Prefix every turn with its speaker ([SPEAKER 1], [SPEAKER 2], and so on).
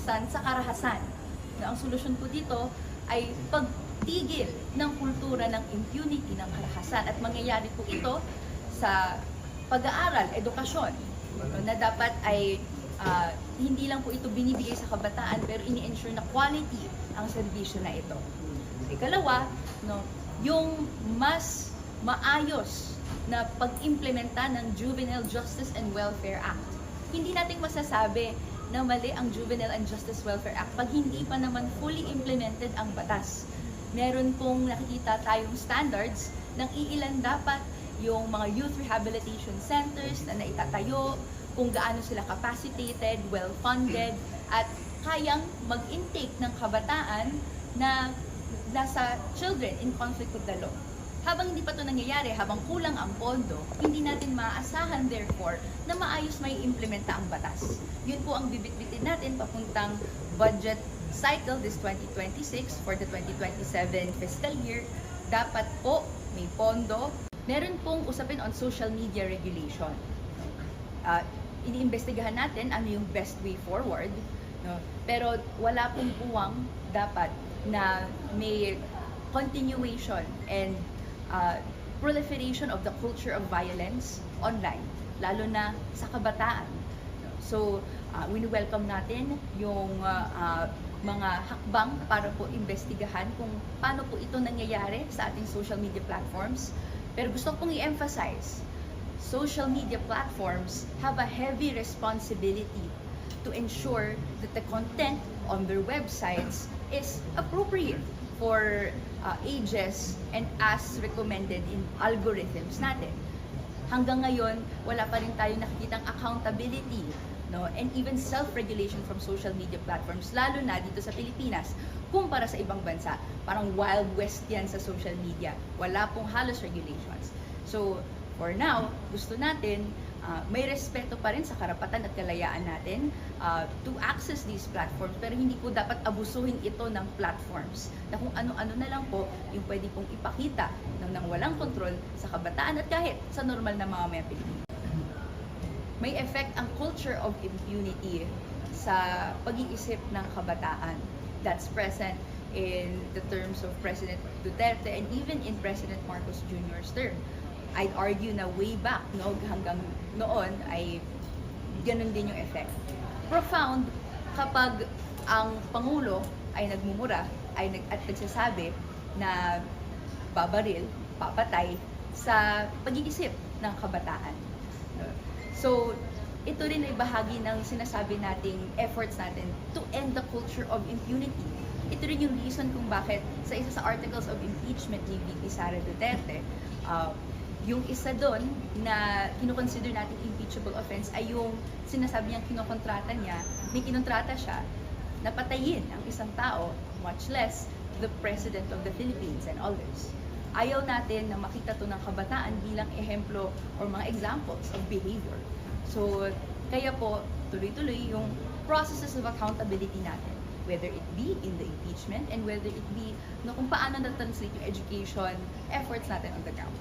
[SPEAKER 1] karahasan sa karahasan. Na ang solusyon po dito ay pagtigil ng kultura ng impunity ng karahasan at mangyayari po ito sa pag-aaral, edukasyon, na dapat ay hindi lang po ito binibigay sa kabataan pero ini-ensure na quality ang serbisyo na ito. Ikalawa, yung mas maayos na pag-implementa ng Juvenile Justice and Welfare Act. Hindi natin masasabi na mali ang Juvenile and Justice Welfare Act pag hindi pa naman fully implemented ang batas. Meron pong nakikita tayong standards ng iilan dapat yung mga youth rehabilitation centers na naitatayo, kung gaano sila capacitated, well-funded, at kayang mag-intake ng kabataan na nasa children in conflict with the law. Habang hindi pa ito nangyayari, habang kulang ang pondo, hindi natin maaasahan therefore na maayos may implementa ang batas. Yun po ang bibitbitin natin papuntang budget cycle this 2026 for the 2027 fiscal year. Dapat po may pondo. Meron pong usapin on social media regulation. Iniimbestigahan natin ano yung best way forward, pero wala pong puwang dapat na may continuation and proliferation of the culture of violence online, lalo na sa kabataan. So, wini-welcome natin yung mga hakbang para po imbestigahan kung paano po ito nangyayari sa ating social media platforms. Pero gusto kong i-emphasize, social media platforms have a heavy responsibility to ensure that the content on their websites is appropriate for ages and as recommended in algorithms natin. Hanggang ngayon, wala pa rin tayo nakikitang accountability, and even self-regulation from social media platforms, lalo na dito sa Pilipinas, kumpara sa ibang bansa. Parang Wild West yan sa social media. Wala pong halos regulations. So, for now, gusto natin may respeto pa rin sa karapatan at kalayaan natin to access these platforms, pero hindi po dapat abusuhin ito ng platforms na kung ano-ano na lang po yung pwede pong ipakita ng walang kontrol sa kabataan at kahit sa normal na mga may Pilipino. May effect ang culture of impunity sa pag-iisip ng kabataan. That's present in the terms of President Duterte and even in President Marcos Jr.'s term. I'd argue na way back, hanggang noon ay ganun din yung effect. Profound kapag ang Pangulo ay nagmumura at nagsasabi na babaril, papatay sa pag-iisip ng kabataan. So, ito rin ay bahagi ng sinasabi nating efforts natin to end the culture of impunity. Ito rin yung reason kung bakit sa isa sa articles of impeachment ni VP Sara Duterte, yung isa doon na kinukonsider natin impeachable offense ay yung sinasabi niyang kinokontrata niya, may kinontrata siya na patayin ang isang tao, much less the President of the Philippines and others. Ayaw natin na makita to ng kabataan bilang ehemplo or mga examples of behavior. So, kaya po, tuloy-tuloy yung processes of accountability natin, whether it be in the impeachment and whether it be kung paano na-translate yung education efforts natin on the ground.